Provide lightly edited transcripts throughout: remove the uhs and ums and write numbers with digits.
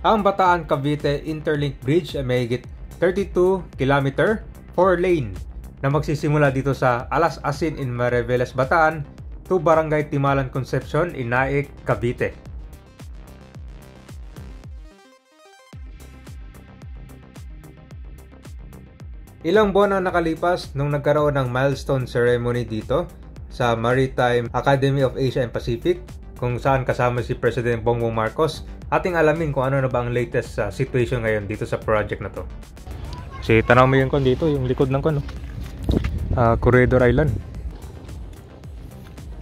Ang Bataan Cavite Interlink Bridge ay mahigit 32 km 4 lane na magsisimula dito sa Alas Asin in Mariveles, Bataan to Barangay Timalan Concepcion in Naik, Cavite. Ilang buwan ang nakalipas nung nagkaroon ng milestone ceremony dito sa Maritime Academy of Asia and Pacific, kung saan kasama si President Bongbong Marcos. Ating alamin kung ano na ba ang latest situation ngayon dito sa project na to. Kasi tanaw mo yung kon dito, yung likod ng kon, Corridor Island.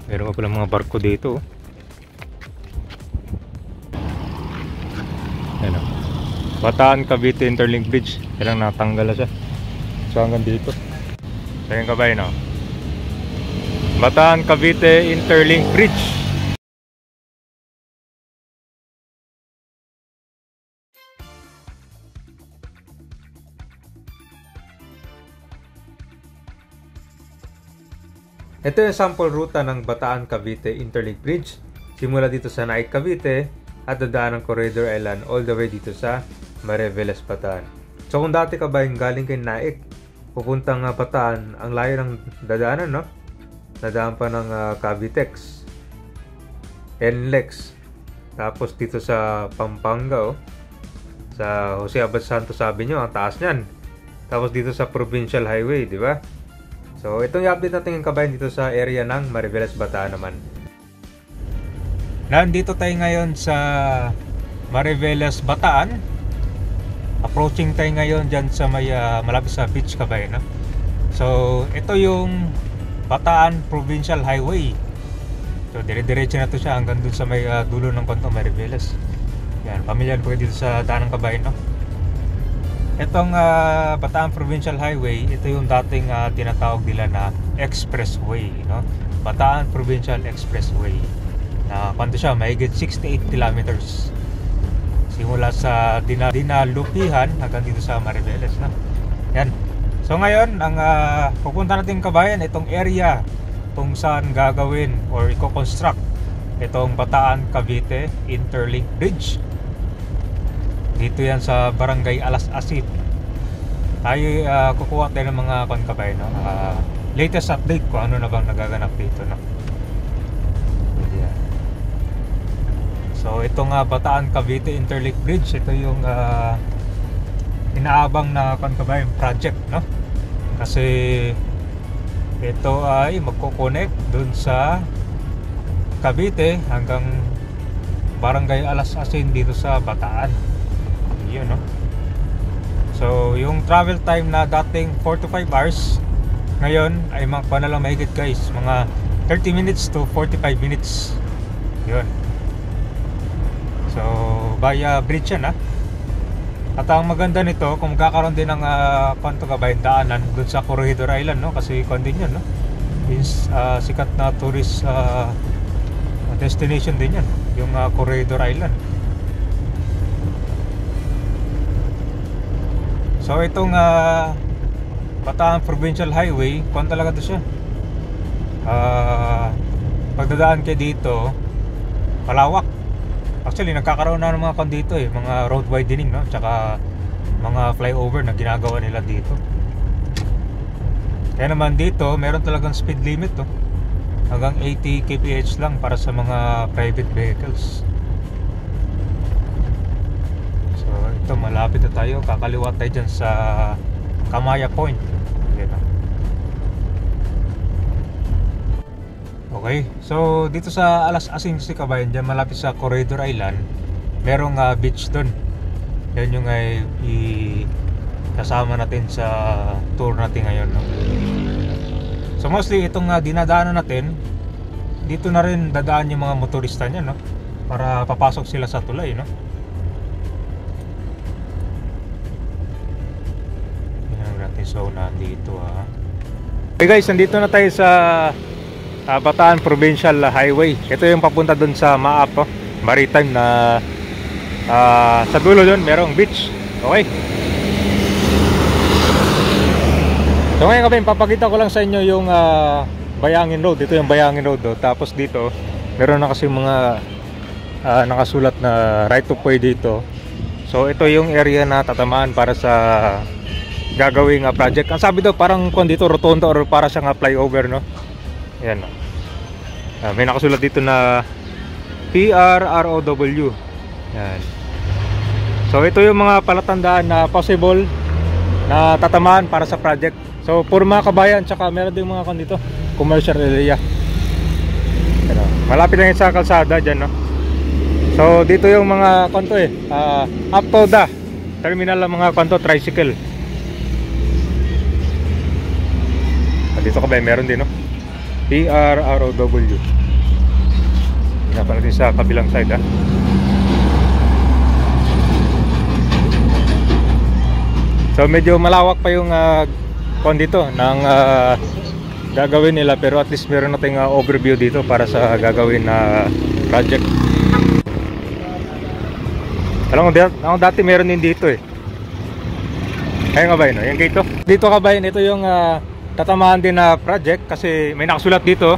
Meron pa pala mga barko dito. Ayan o. Bataan Cavite Interlink Bridge. Kailang natanggal na siya. So hanggang dito. So yung kabay, no? Bataan Cavite Interlink Bridge. Ito yung sample ruta ng Bataan Cavite Interlink Bridge. Simula dito sa Naik, Cavite at dadaan ng Corridor Island all the way dito sa Mariveles, Bataan. So kung dati ka ba yung galing kay Naik pupuntang Bataan, ang layo ng dadaanan, no? Dadaan pa ng Cavitex, NLEX, tapos dito sa Pampanga, sa Jose Abad Santos Avenue, ang taas niyan. Tapos dito sa Provincial Highway, di ba? So, itong i-update natin yung kabayan dito sa area ng Mariveles, Bataan naman. Nandito tayo ngayon sa Mariveles, Bataan. Approaching tayo ngayon dyan sa may malapit sa beach, kabayan, no? So, ito yung Bataan Provincial Highway. So, dire-diretso na to siya hanggang dun sa may dulo ng Kanto Mariveles. Yan, pamilyar po dito sa daan ng kabayan, no? Itong Bataan Provincial Highway, ito yung dating tinatawag nila na Expressway, no? Bataan Provincial Expressway. Na kwanto siya, mahigit 68 kilometers. Simula sa Dinalupihan hanggang dito sa Mariveles, no? Yan. So ngayon, ang pupunta natin kabayan, itong area kung saan gagawin or i-construct itong Bataan Cavite Interlink Bridge. Dito yan sa Barangay Alas Asin. Tayo kukuha tayo ng mga kabayan, no? Latest update kung ano na bang nagaganap dito, no? Yeah. So itong Bataan Cavite Interlink Bridge, ito yung inaabang na kabayan project, no? Kasi ito ay magko-connect dun sa Cavite hanggang Barangay Alas Asin dito sa Bataan. Yun, no? So yung travel time na dating 4 to 5 hours, ngayon ay mga lang mahigit, guys, mga 30 minutes to 45 minutes. Yun. So via bridge yan, At ang maganda nito, kung magkakaroon din ng kabayan daanan dun sa Corridor Island, no? Kasi din yan, no? Is sikat na tourist destination din yan, yung Corridor Island. So itong Bataan Provincial Highway, kung talaga ito siya, pagdadaan kayo dito, malawak. Actually nagkakaroon na ng mga dito, mga road widening, no? Tsaka mga flyover na ginagawa nila dito. Kaya naman dito meron talagang speed limit, hanggang 80 kph lang para sa mga private vehicles. So ito, malapit na tayo, kakaliwa tayo dyan sa Kamaya Point. Okay, so dito sa Alas Asin si kabayan, dyan malapit sa Corridor Island, merong beach doon. Yan yung kasama natin sa tour natin ngayon, no? So mostly itong dinadaanan natin, dito na rin dadaan yung mga motorista niya, no? Para papasok sila sa tulay, no? Yan natin, so nandito, Okay guys, nandito na tayo sa Bataan Provincial Highway. Ito yung papunta dun sa Maap, Maritime na sa dulo dun merong beach. Okay. So ngayon kapin, papakita ko lang sa inyo yung Bayangin Road. Ito yung Bayangin Road, Tapos dito meron na kasi mga nakasulat na right of way dito. So ito yung area na tatamaan para sa gagawing project. Ang sabi daw parang kung dito rotonda or para siyang flyover, no? Yan. May nakasulat dito na PRROW. Yan. So ito yung mga palatandaan na possible na tatamaan para sa project. So puro mga kabayan, tsaka meron din mga dito commercial area. Yan, malapit lang sa kalsada dyan, no? So dito yung mga kanto up to the terminal ng mga kanto tricycle. Dito kabayan meron din, no? PRROW. Hinapa natin sa kabilang side, ha? So medyo malawak pa yung dito ng gagawin nila, pero at least meron nating overview dito para sa gagawin na project. Alam mo, dati meron din dito ayun kabayan, no? Yung gate to. Dito kabayan, ito yung tatamaan din na project kasi may nakasulat dito,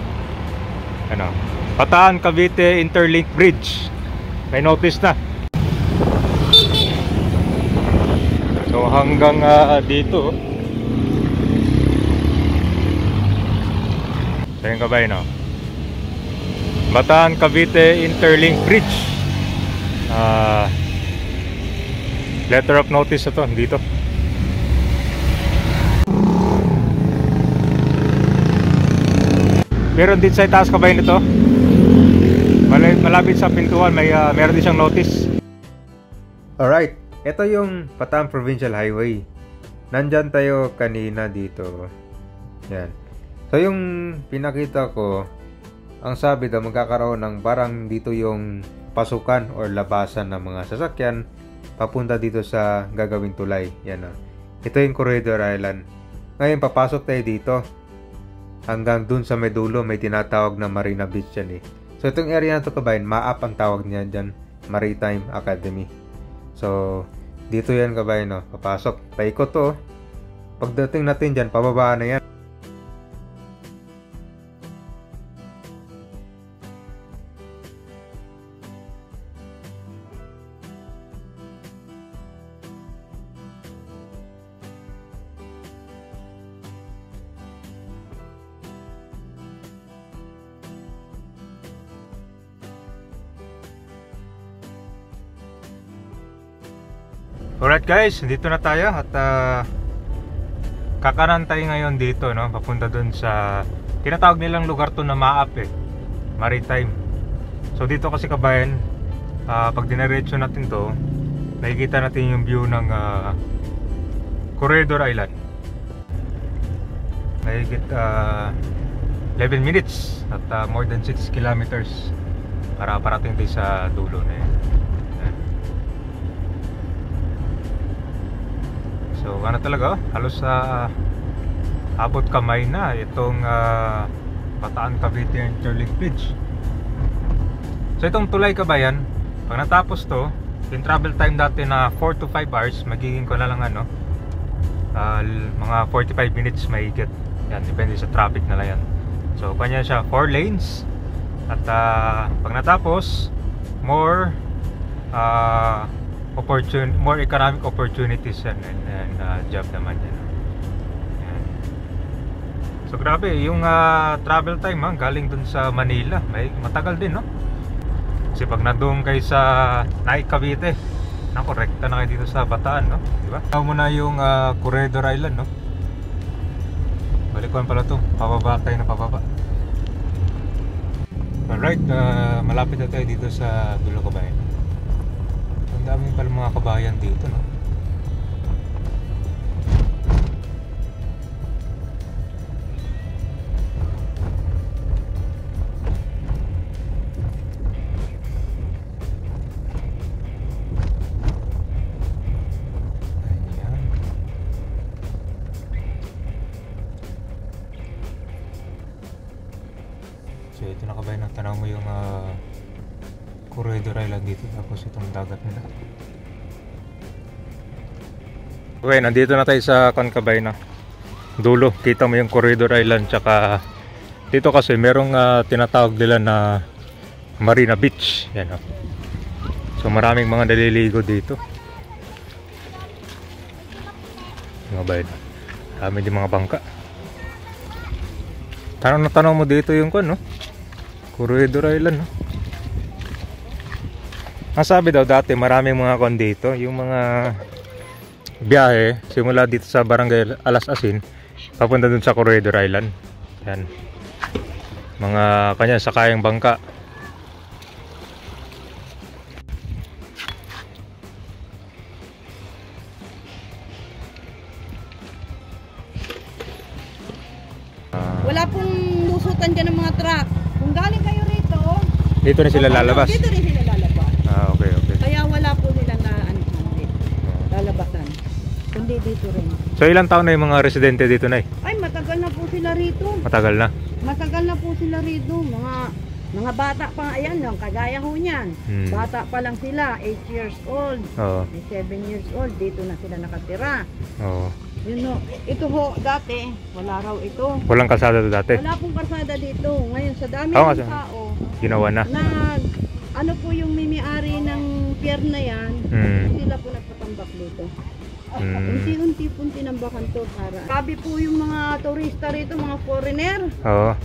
ano, Bataan Cavite Interlink Bridge. May notice na. So hanggang dito. So yung kabayan, no? Bataan Cavite Interlink Bridge. Letter of notice ito dito. Meron din sa itaas kabayan nito. Malapit sa pintuan meron din siyang notice. Alright, ito yung Bataan Provincial Highway. Nandyan tayo kanina dito. Yan. So yung pinakita ko, ang sabi daw magkakaroon ng parang dito yung pasukan or labasan ng mga sasakyan papunta dito sa gagawing tulay. Yan, ito yung Corridor Island. Ngayon papasok tayo dito. Hanggang dun sa medulo may tinatawag na Marina Beach yan So itong area na to kabayan, MAAP ang tawag niya dyan, Maritime Academy. So dito yan kabayan, no? Papasok, paikot to. Pagdating natin dyan, pababa na yan. Alright guys, dito na tayo at kakanan tayo ngayon dito, no? Papunta dun sa tinatawag nilang lugar to na MAAP, Maritime. So dito kasi kabayan, pag diniretso natin to, nakikita natin yung view ng Corridor Island. Mahigit 11 minutes at more than 6 kilometers para parating tayo sa dulo na yan. So ano talaga, halos abot kamay na itong Bataan Cavite Interlink Bridge. So itong tulay kabayan, pag natapos to, yung travel time dati na 4 to 5 hours, magiging ko na lang mga 45 minutes mahigit. Yan, depende sa traffic na lang yan. So kanya siya 4 lanes. At pag natapos, more economic opportunities and job naman yan. So grabe yung travel time galing dun sa Manila, matagal din, no? Kasi pag nandun kayo sa Cavite, rekta na kayo dito sa Bataan, no? Diba? Tawag mo na yung Corridor Island, no? Balikuan pala to, pababa tayo na pababa. Alright, malapit na tayo dito sa dulo kabayan. Ang daming pala mga kabayan dito, no? Ayan. So ito na kabayan, tanaw mo yung Corridor Island dito, tapos itong dagat nila. Okay, nandito na tayo sa Kankabay na dulo. Kita mo yung Corridor Island, tsaka dito kasi merong tinatawag nila na Marina Beach. Yan, So maraming mga naliligo dito. Mga bayan. Dami din mga bangka. Tanong na tanong mo dito yung no? Corridor Island, no? Ang sabi daw dati maraming mga dito, yung mga biyahe simula dito sa Barangay Alas Asin papunta dun sa Corridor Island. Yan. Mga kanya sakayang bangka. Wala pong lusutan dyan ng mga truck. Kung galing kayo rito, Dito na sila lalabas. Dito rin sila lalabas. Okay. Kaya wala po nilang lalabasan. Kundi dito rin. So ilang taon na yung mga residente dito na Ay, matagal na po sila rito. Matagal na? Matagal na po sila rito. Mga bata pa, ayan, yung kagaya ho niyan. Bata pa lang sila, 8 years old, 7 years old, dito na sila nakatira. Yun no, ito ho, dati, wala raw ito. Walang kalsada dati? Wala pong kalsada dito. Ngayon, sa dami ng tao, ginawa na. Ano po yung may-ari ng pier na yan, sila po nagpatambak dito. Unti-unti pong tinambakan to para. Sabi po yung mga turista rito, mga foreigner.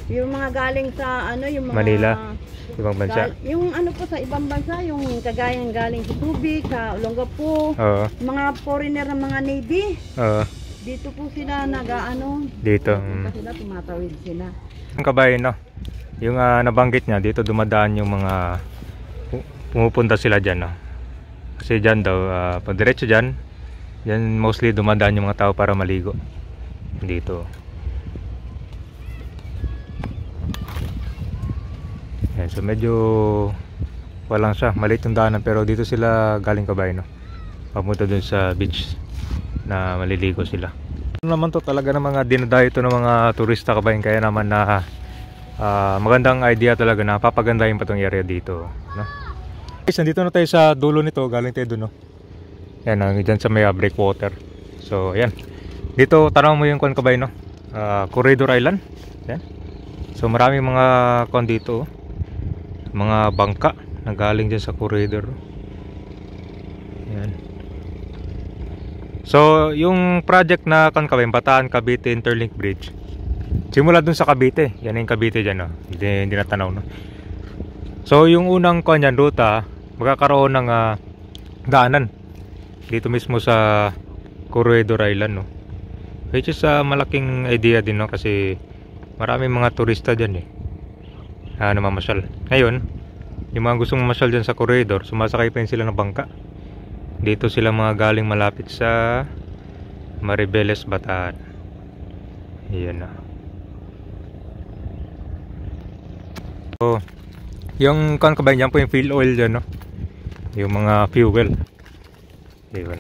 Yung mga galing sa yung mga Manila, ibang bansa. Yung po sa ibang bansa, yung kagayang galing sa Subic, sa Olongapo. Mga foreigner ng mga Navy. Dito po sila dito. Kasi sila tumatawid sila. Ang kabayan, no? Yung nabanggit niya, dito dumadaan yung mga pumupunta sila dyan, no? Kasi dyan daw, pag diretso dyan mostly dumadaan yung mga tao para maligo dito. Yan, so medyo walang siya, maliit yung daanan, pero dito sila galing kabayan, no? Papunta dun sa beach na maliligo sila. Ano naman to talaga ng mga dinadayo ito ng mga turista kabayan, kaya naman na magandang idea talaga na papagandahin pa itong area dito, no? Guys, nandito na tayo sa dulo nito, galing tayo dun, no? Yan, dyan sa may breakwater. So, yan. Dito, tanaw mo yung kabayan, no? Corridor Island. Yan. So, maraming mga dito, mga bangka na galing dyan sa corridor. Yan. So, yung project na kabayan, Bataan Cavite Interlink Bridge, simula dun sa Cavite. Yan yung Cavite dyan, no? Hindi natanaw, no? So, yung unang ruta, magkakaroon ng daanan dito mismo sa Corridor Island, no? Which is malaking idea din, no? Kasi maraming mga turista dyan namamasyal. Ngayon, yung mga gustong mamasyal dyan sa corridor, sumasakay pa rin sila ng bangka. Dito sila mga galing malapit sa Mariveles, Bataan. Yan na. So, yung kabayan dyan po yung fuel oil dyan, no? Yung mga fuel. Diba?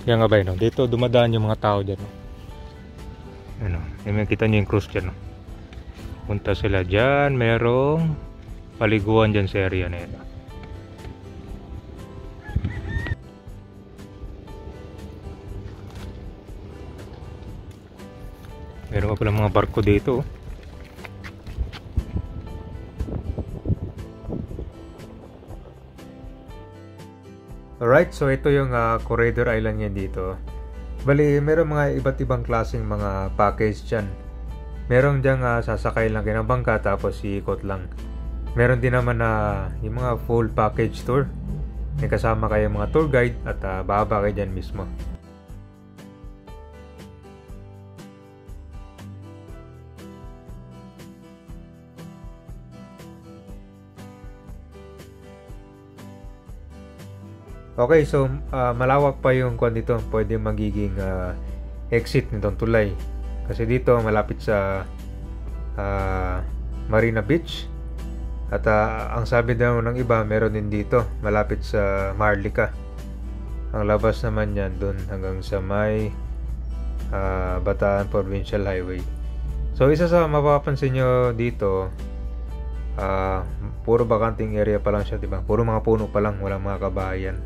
Yan nga ba yun, no? Dito dumadaan yung mga tao dyan, no? Ano, kita nyo yung cruise dyan, no? Punta sila dyan, merong paliguan dyan sa area na ito. Meron pa pala mga barko dito. Alright, so ito yung Corridor Island yan dito. Bali, meron mga iba't ibang klaseng mga package dyan. Meron dyan sasakay lang kayo ng bangka tapos iikot lang. Meron din naman yung mga full package tour. May kasama kayo mga tour guide at bababa kayo dyan mismo. Okay, so malawak pa yung dito. Pwede magiging exit nitong tulay. Kasi dito malapit sa Marina Beach. At ang sabi daw ng iba, meron din dito malapit sa Marlica. Ang labas naman yan dun hanggang sa may Bataan Provincial Highway. So isa sa mapapansin nyo dito, Puro bakanting area pa lang siya, 'di ba? Puro mga puno pa lang, walang mga kabahayan.